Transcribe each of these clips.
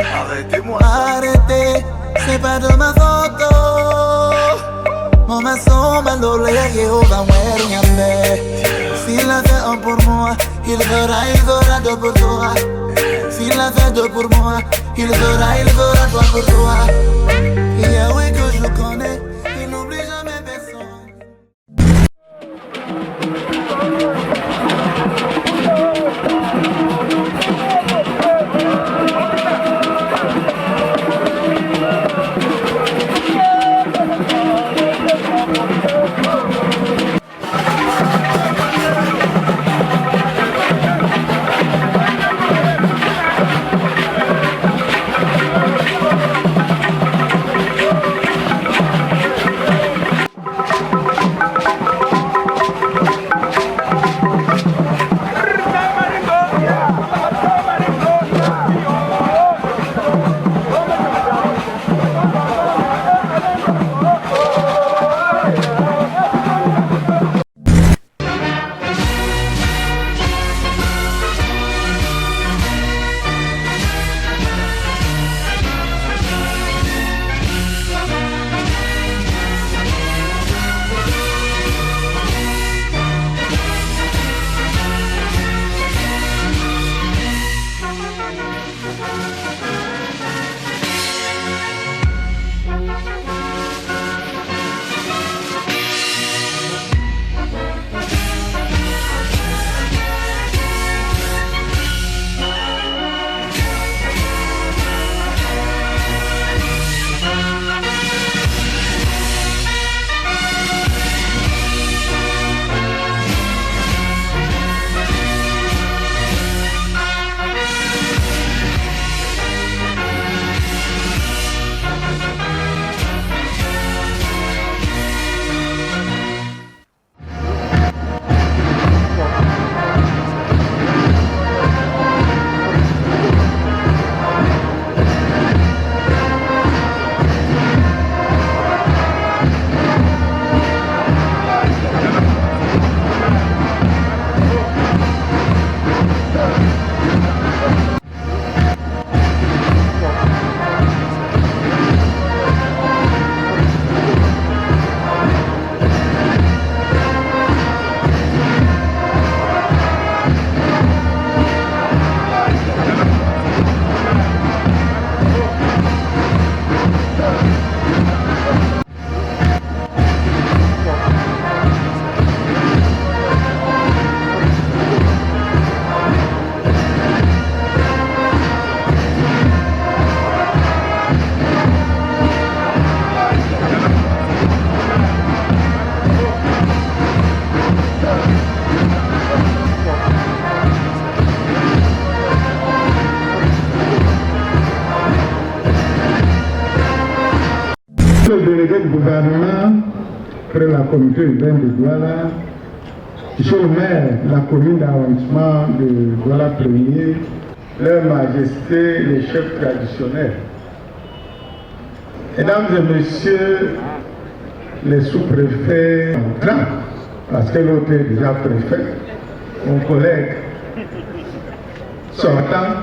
Arrêtez-moi. Arrêtez, c'est pas de ma faute. Mon maçon m'a l'olé, Jéhovah, s'il a fait un pour moi, il fera deux pour toi. S'il a fait deux pour moi, il fera trois pour toi. Yahweh que je connais, il n'oublie jamais personne. Le délégué du gouvernement, après la communauté urbaine de Douala, monsieur le maire de la commune d'arrondissement de Douala 1er, leur majesté, les chefs traditionnels, mesdames et messieurs, les sous-préfets entrants, parce que l'autre est déjà préfet, mon collègue sortant,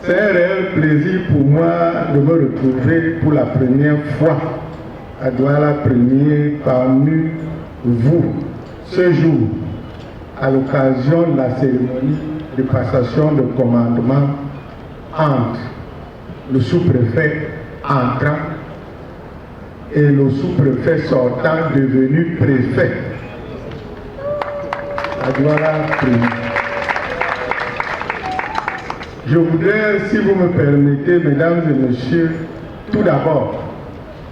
c'est un réel plaisir pour moi de me retrouver pour la première fois à Douala 1er parmi vous ce jour à l'occasion de la cérémonie de passation de commandement entre le sous-préfet entrant et le sous-préfet sortant devenu préfet à Douala 1er. Je voudrais, si vous me permettez, mesdames et messieurs, tout d'abord,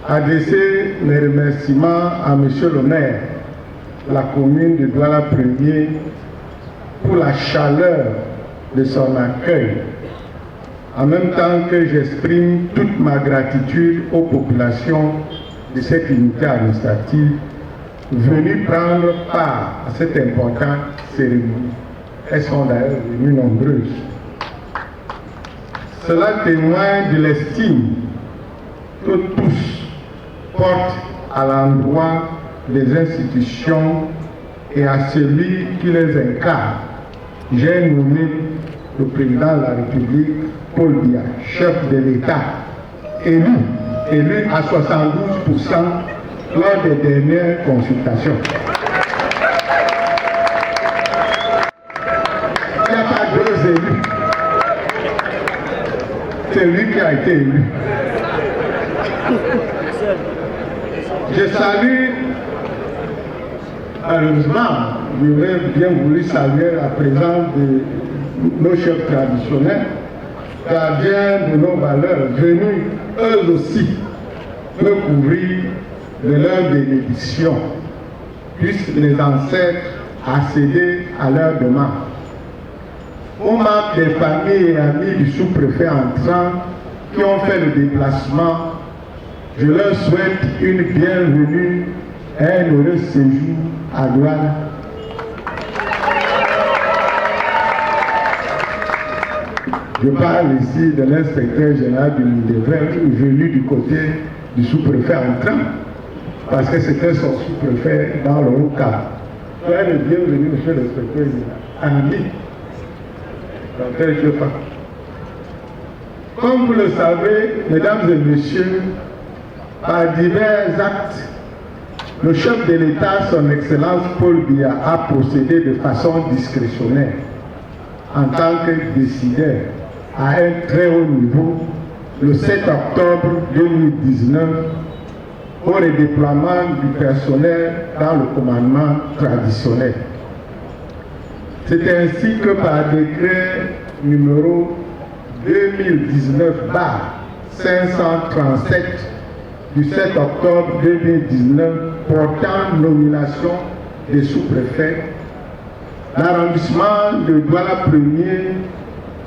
adresser mes remerciements à monsieur le maire de la commune de Douala 1er pour la chaleur de son accueil, en même temps que j'exprime toute ma gratitude aux populations de cette unité administrative venues prendre part à cette importante cérémonie. Elles sont d'ailleurs venues nombreuses. Cela témoigne de l'estime que tous portent à l'endroit des institutions et à celui qui les incarne, j'ai nommé le président de la République, Paul Biya, chef de l'État, élu à 72% lors des dernières consultations. Il n'y a pas deux élus. C'est lui qui a été élu. Je salue, malheureusement, j'aurais bien voulu saluer la présence de nos chefs traditionnels, gardiens de nos valeurs, venus eux aussi me couvrir de leur bénédiction, puissent les ancêtres accéder à leur demande. Au marque des familles et amis du sous-préfet entrant qui ont fait le déplacement, je leur souhaite une bienvenue et un heureux séjour à Douala. Je parle ici de l'inspecteur général du Mindevert venu du côté du sous-préfet entrant, parce que c'était son sous-préfet dans le haut cadre. Soyez le bienvenu, monsieur l'inspecteur général. Ami. Comme vous le savez, mesdames et messieurs, par divers actes, le chef de l'État, son Excellence Paul Biya, a procédé de façon discrétionnaire en tant que décideur à un très haut niveau le 7 octobre 2019 au redéploiement du personnel dans le commandement traditionnel. C'est ainsi que par décret numéro 2019/537 du 7 octobre 2019 portant nomination des sous-préfets, l'arrondissement de Douala 1er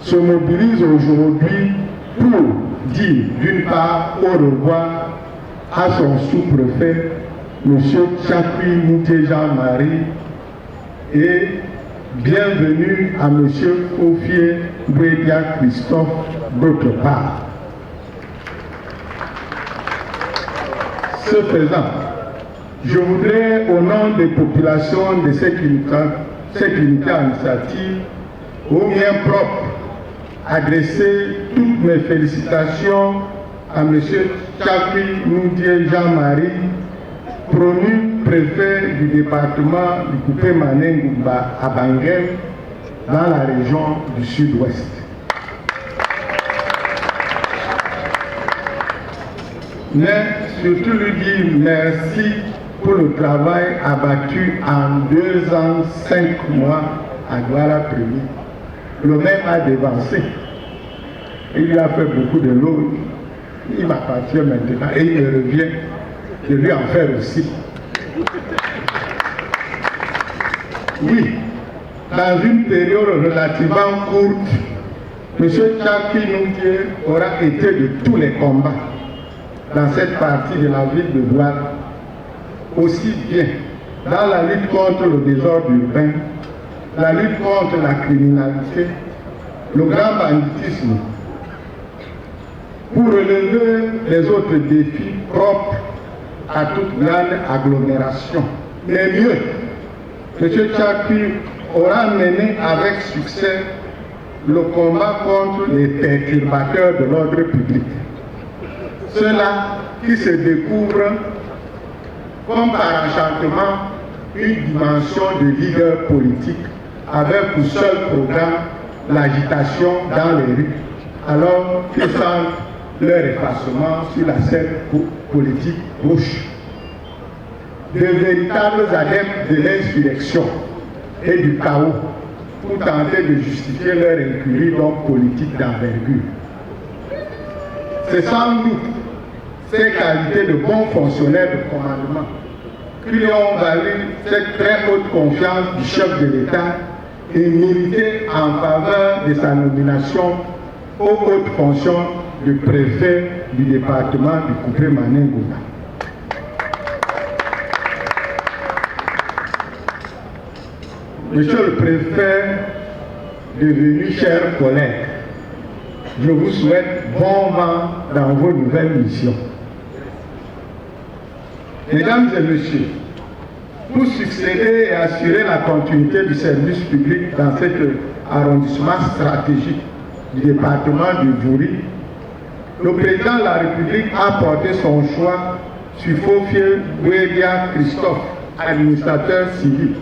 se mobilise aujourd'hui pour dire d'une part au revoir à son sous-préfet, M. Tchakwi Mouté Jean-Marie, et bienvenue à M. Kofié Bouédia Christophe d'autre part. Ce faisant, je voudrais, au nom des populations de cette unité administrative, au mien propre, adresser toutes mes félicitations à M. Tchakwi Moudié Jean-Marie, promu préfet du département du Coupé Manengouba à Banguel, dans la région du Sud-Ouest. Mais surtout lui dire merci pour le travail abattu en 2 ans, 5 mois à Douala 1er. Le même a dévancé. Il a fait beaucoup de l'eau. Il m'appartient maintenant et il me revient de lui en faire aussi. Oui, dans une période relativement courte, M. Tchakwi Moudié aura été de tous les combats dans cette partie de la ville de Douala, aussi bien dans la lutte contre le désordre urbain, la lutte contre la criminalité, le grand banditisme, pour relever les autres défis propres à toute grande agglomération. Mais mieux, M. Tchakwi aura mené avec succès le combat contre les perturbateurs de l'ordre public. Ceux-là qui se découvrent comme par enchantement une dimension de leader politique avec pour seul programme l'agitation dans les rues, alors qu'ils sentent leur effacement sur la scène politique gauche. De véritables adeptes de l'insurrection et du chaos pour tenter de justifier leur incurie d'hommes politiques d'envergure. C'est sans doute ces qualités de bons fonctionnaires de commandement qui lui ont valu cette très haute confiance du chef de l'État et milité en faveur de sa nomination aux hautes fonctions de préfet du département du Coupé Manengouba. Monsieur le préfet, devenu chers collègues, je vous souhaite bon vent dans vos nouvelles missions. Mesdames et messieurs, pour succéder et assurer la continuité du service public dans cet arrondissement stratégique du département du Vouri, le président de la République a porté son choix sur Fofieu Bouédia Christophe, administrateur civil.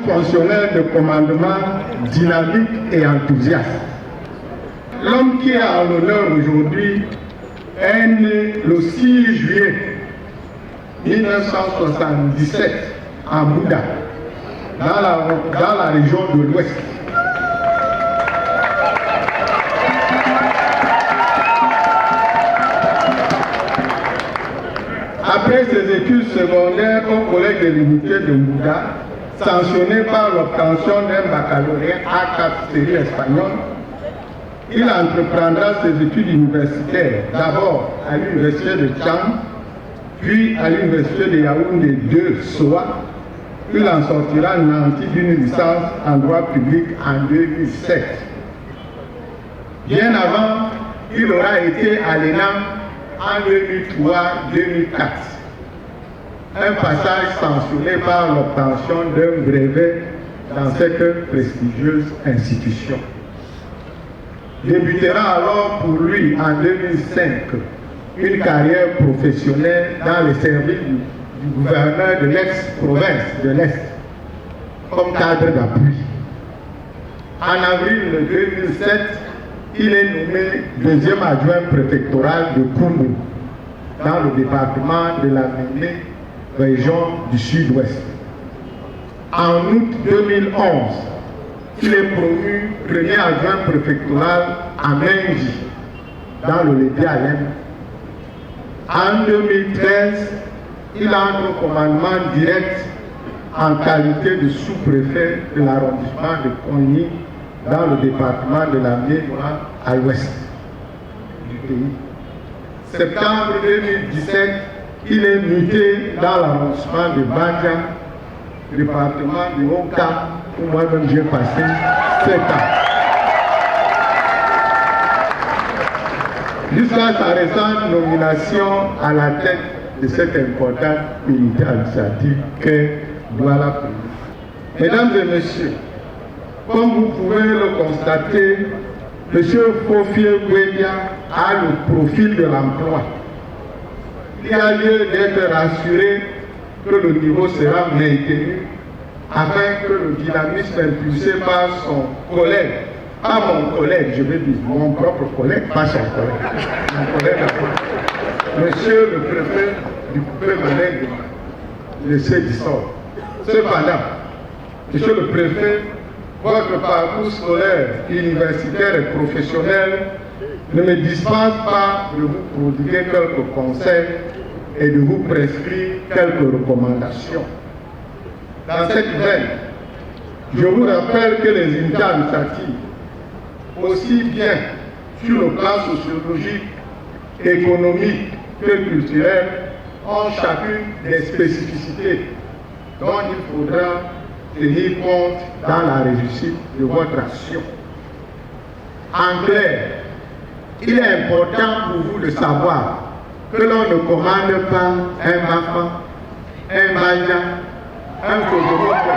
Fonctionnaire de commandement dynamique et enthousiaste. L'homme qui est à l'honneur aujourd'hui est né le 6 juillet 1977 à Bouddha, dans la région de l'Ouest. Après ses études secondaires au collège de l'unité de Bouddha, sanctionné par l'obtention d'un baccalauréat A4 série espagnole, il entreprendra ses études universitaires, d'abord à l'université de Cham, puis à l'université de Yaoundé 2, SOA. Il en sortira nanti d'une licence en droit public en 2007. Bien avant, il aura été à l'ENAM en 2003-2004. Un passage sanctionné par l'obtention d'un brevet dans cette prestigieuse institution. Débutera alors pour lui en 2005 une carrière professionnelle dans les services du gouverneur de l'ex-province de l'Est comme cadre d'appui. En avril 2007, il est nommé deuxième adjoint préfectoral de Koumou dans le département de la Méné, région du Sud-Ouest. En août 2011, il est promu premier adjoint préfectoral à Menji, dans le Lébialem. En 2013, il entre au commandement direct en qualité de sous-préfet de l'arrondissement de Kogny, dans le département de la Ménois à l'ouest du pays. Septembre 2017, il est muté dans l'arrondissement de Bandja, département du Haut-Cap, où moi-même j'ai passé 7 ans. Jusqu'à sa récente nomination à la tête de cette importante unité administrative qu'est Douala. Mesdames et messieurs, comme vous pouvez le constater, M. Fofieu Bouédia a le profil de l'emploi. Il y a lieu d'être rassuré que le niveau sera maintenu afin que le dynamisme impulsé par son collègue, pas mon collègue, je vais dire, mon propre collègue, pas son collègue, mon collègue, monsieur le préfet du coupé-manègue de Sédissor. Cependant, monsieur le préfet, votre parcours scolaire, universitaire et professionnel ne me dispense pas de vous prodiguer quelques conseils et de vous prescrire quelques recommandations. Dans cette veine, je vous rappelle que les unités administratives, aussi bien sur le plan sociologique, économique que culturel, ont chacune des spécificités dont il faudra tenir compte dans la réussite de votre action. En clair, il est important pour vous de savoir que l'on ne commande pas un Bafan, un Banja, un Kozomoto,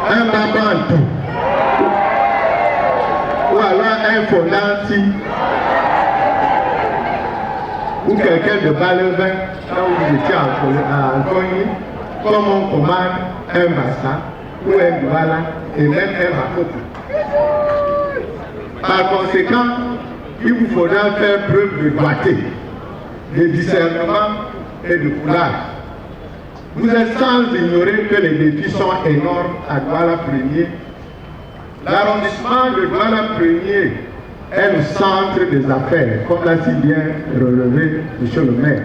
un Babantou, ou alors un Fonanti, ou quelqu'un de Balevin, là où vous étiez à Cogny, comme on commande un Bassa, ou un Douala, et même un Bakopo. Par conséquent, il vous faudra faire preuve de doigté, de discernement et de courage. Vous êtes sans ignorer que les défis sont énormes à Douala Premier. L'arrondissement de Douala Premier est le centre des affaires, comme l'a si bien relevé M. le maire,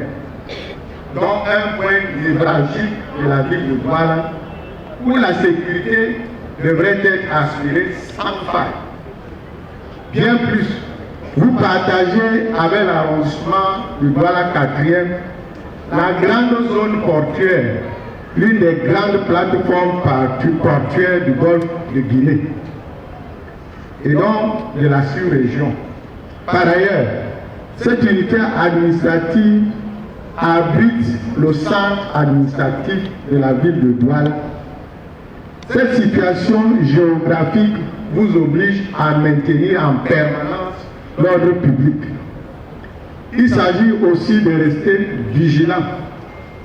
dont un point névralgique de la ville de Douala, où la sécurité devrait être assurée sans faille. Bien plus, vous partagez avec l'arrondissement du Douala 4e la grande zone portuaire, l'une des grandes plateformes portuaires du golfe de Guinée et donc de la sous-région. Par ailleurs, Cette unité administrative abrite le centre administratif de la ville de Douala. Cette situation géographique vous oblige à maintenir en permanence l'ordre public. Il s'agit aussi de rester vigilant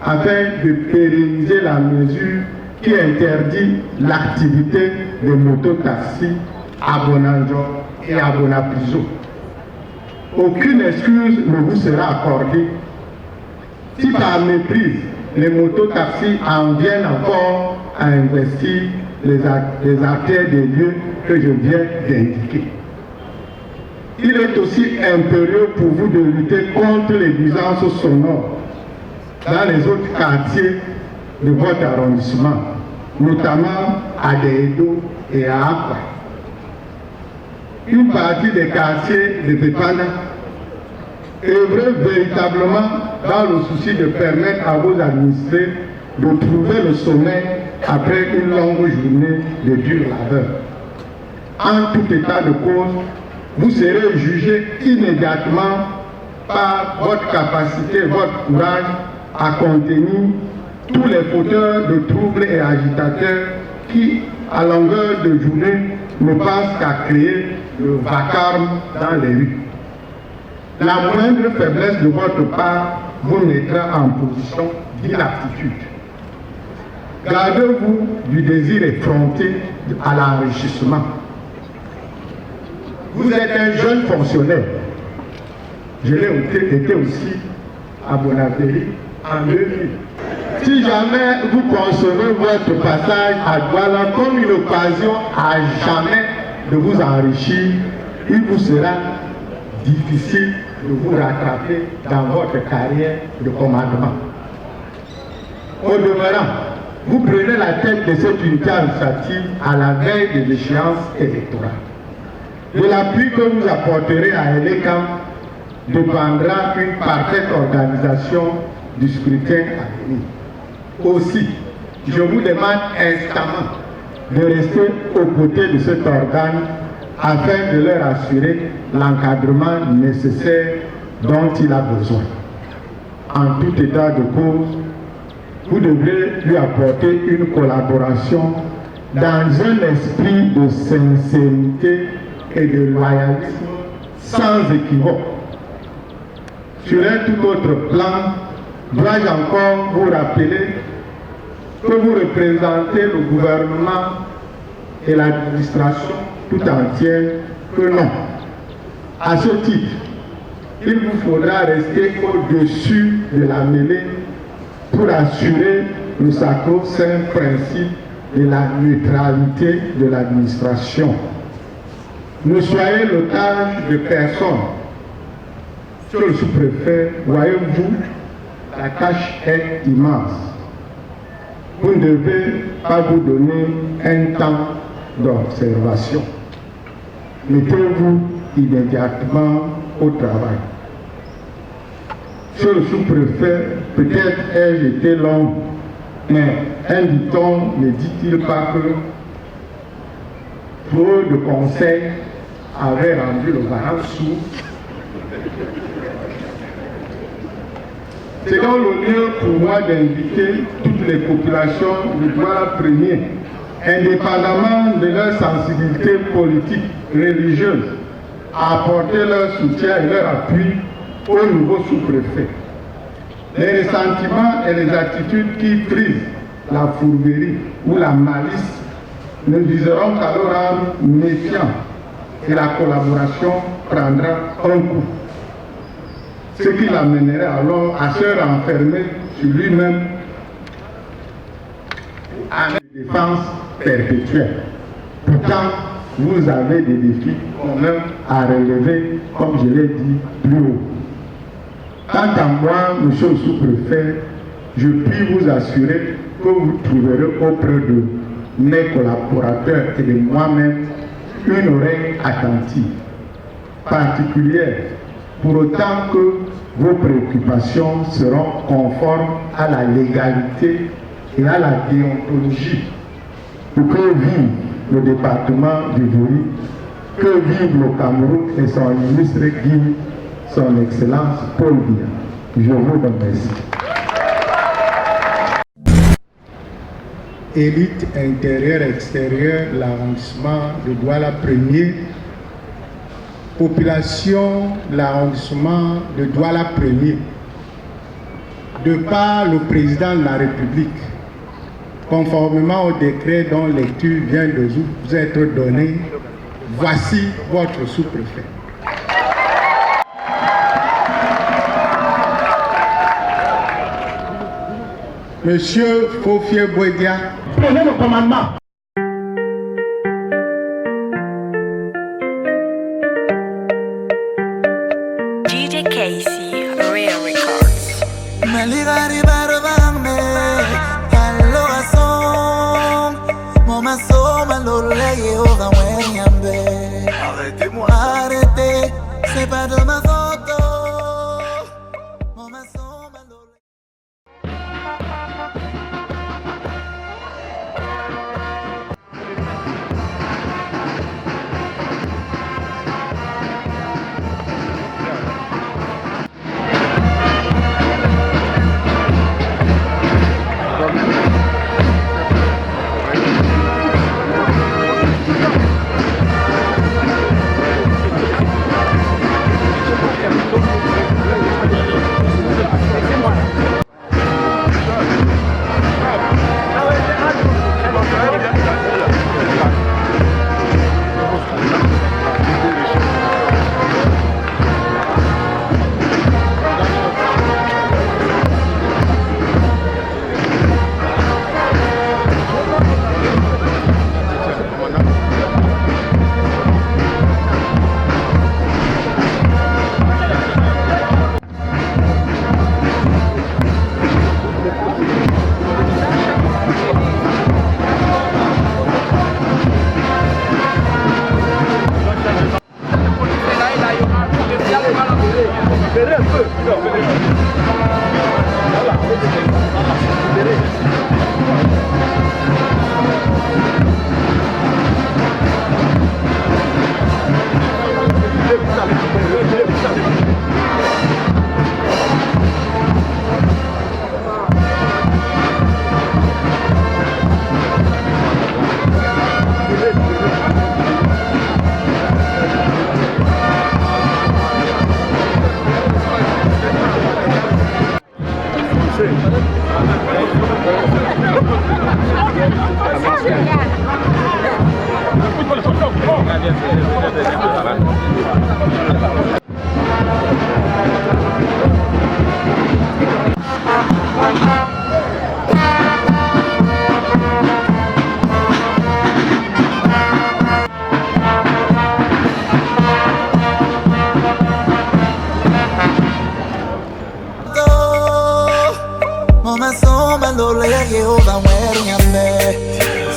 afin de pérenniser la mesure qui interdit l'activité des mototaxis à Bonanjo et à Bonapriso. Aucune excuse ne vous sera accordée. Si par méprise, les mototaxis en viennent encore à investir les artères des lieux que je viens d'indiquer. Il est aussi impérieux pour vous de lutter contre les nuisances sonores dans les autres quartiers de votre arrondissement, notamment à Deedo et à Akwa. Une partie des quartiers de Pepana œuvrent véritablement dans le souci de permettre à vos administrés de trouver le sommeil après une longue journée de dur labeur. En tout état de cause, vous serez jugé immédiatement par votre capacité, votre courage à contenir tous les fauteurs de troubles et agitateurs qui, à longueur de journée, ne pensent qu'à créer le vacarme dans les rues. La moindre faiblesse de votre part vous mettra en position d'inaptitude. Gardez-vous du désir effronté à l'enrichissement. Vous êtes un jeune fonctionnaire. Je l'ai été aussi à Bonaveri en 2000. Si jamais vous concevez votre passage à Douala comme une occasion à jamais de vous enrichir, il vous sera difficile de vous rattraper dans votre carrière de commandement. Au demeurant, vous prenez la tête de cette unité administrative à la veille de l'échéance électorale. De l'appui que vous apporterez à Elekam dépendra une parfaite organisation du scrutin à venir. Aussi, je vous demande instamment de rester aux côtés de cet organe afin de leur assurer l'encadrement nécessaire dont il a besoin. En tout état de cause, vous devrez lui apporter une collaboration dans un esprit de sincérité et de loyalisme sans équivoque. Sur un tout autre plan, dois-je encore vous rappeler que vous représentez le gouvernement et l'administration tout entière, que non. À ce titre, il vous faudra rester au-dessus de la mêlée pour assurer le sacro-saint principe de la neutralité de l'administration. Ne soyez l'otage de personne. Monsieur le sous-préfet, voyez-vous, la tâche est immense. Vous ne devez pas vous donner un temps d'observation. Mettez-vous immédiatement au travail. Monsieur le sous-préfet, peut-être ai-je été long, mais un dicton ne dit-il pas que trop de conseils avaient rendu le varan sourd? C'est donc l'honneur pour moi d'inviter toutes les populations du Douala premier, indépendamment de leur sensibilité politique, religieuse, à apporter leur soutien et leur appui au nouveau sous-préfet. Les ressentiments et les attitudes qui frisent la fourberie ou la malice ne viseront qu'à le rendre méfiant et la collaboration prendra un coup. Ce qui l'amènerait alors à se renfermer sur lui-même à une défense perpétuelle. Pourtant, vous avez des défis communs à relever, comme je l'ai dit plus haut. Quant à moi, monsieur le sous-préfet, je puis vous assurer que vous trouverez auprès de mes collaborateurs et de moi-même une oreille attentive, particulière, pour autant que vos préoccupations seront conformes à la légalité et à la déontologie. Pour que vive le département du Vouri, que vive le Cameroun et son ministre Guy son Excellence Paul Biya. Je vous remercie. Élite intérieure-extérieure, l'arrondissement de Douala 1er, population, l'arrondissement de Douala 1er, de par le président de la République, conformément au décret dont lecture vient de vous être donnée, voici votre sous-préfet. Monsieur Fofié Bouédia, prenez le commandement. DJ Casey, Real Records. Maligari barabame, allora son, moma soma lole Yehova wenyambe. Arrêtez-moi, arrêtez, c'est pas de ma faute. Moma soma lole.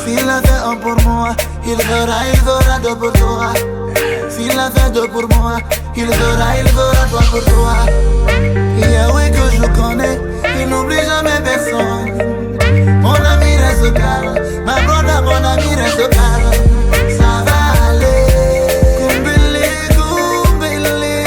S'il a fait un pour moi, il fera deux pour toi. S'il a fait deux pour moi, il fera trois pour toi. Yahweh que je connais, il n'oublie jamais personne. Mon ami reste calme, ma brother, mon ami reste calme. Ça va aller, Kumbili, Kumbili.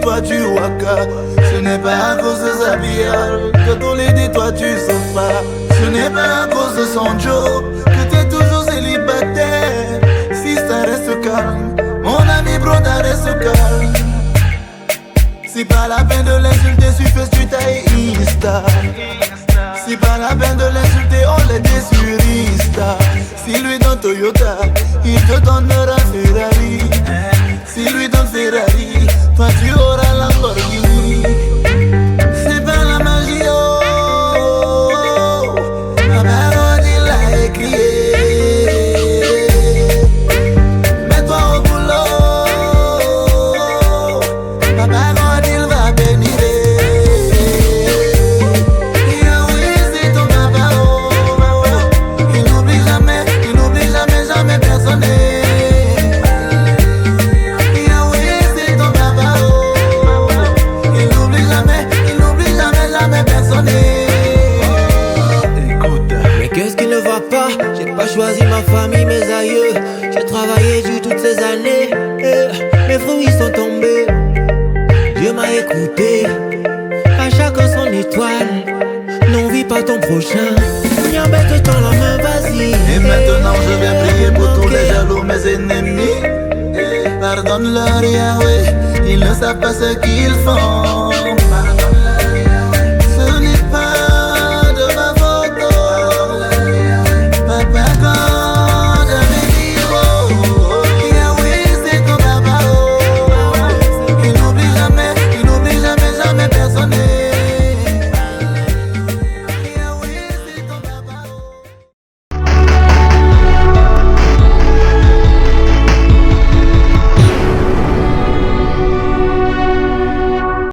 toi tu waka. Ce n'est pas à cause de sa biale que tous les dit toi tu souffres pas. Ce n'est pas à cause de son job que t'es toujours célibataire. Si ça reste calme, mon ami bro, ça reste calme. C'est pas la peine de l'insulter, suffit tu tailles Insta. C'est pas la peine de l'insulter, on l'a dit sur Insta. Si lui donne Toyota, il te donnera Ferrari. Si lui donne Ferrari, toi tu auras Lamborghini. C'est pas la magie, oh. Ma mère il l'a écrit. Mets-toi au boulot. Ma mère il va bénir. Jamais personne. C'est ton papa, oh. Il n'oublie jamais personne. Écoute. Mais qu'est-ce qui ne va pas? J'ai pas choisi ma famille, mes aïeux. J'ai travaillé dur toutes ces années. Mes fruits sont tombés. Dieu m'a écouté. À chacun son étoile. Non, vis pas ton prochain. Embête-toi la main, vas-y. Et maintenant je vais prier pour tous les jaloux, mes ennemis. Pardonne-leur, Yahweh, ils ne savent pas ce qu'ils font.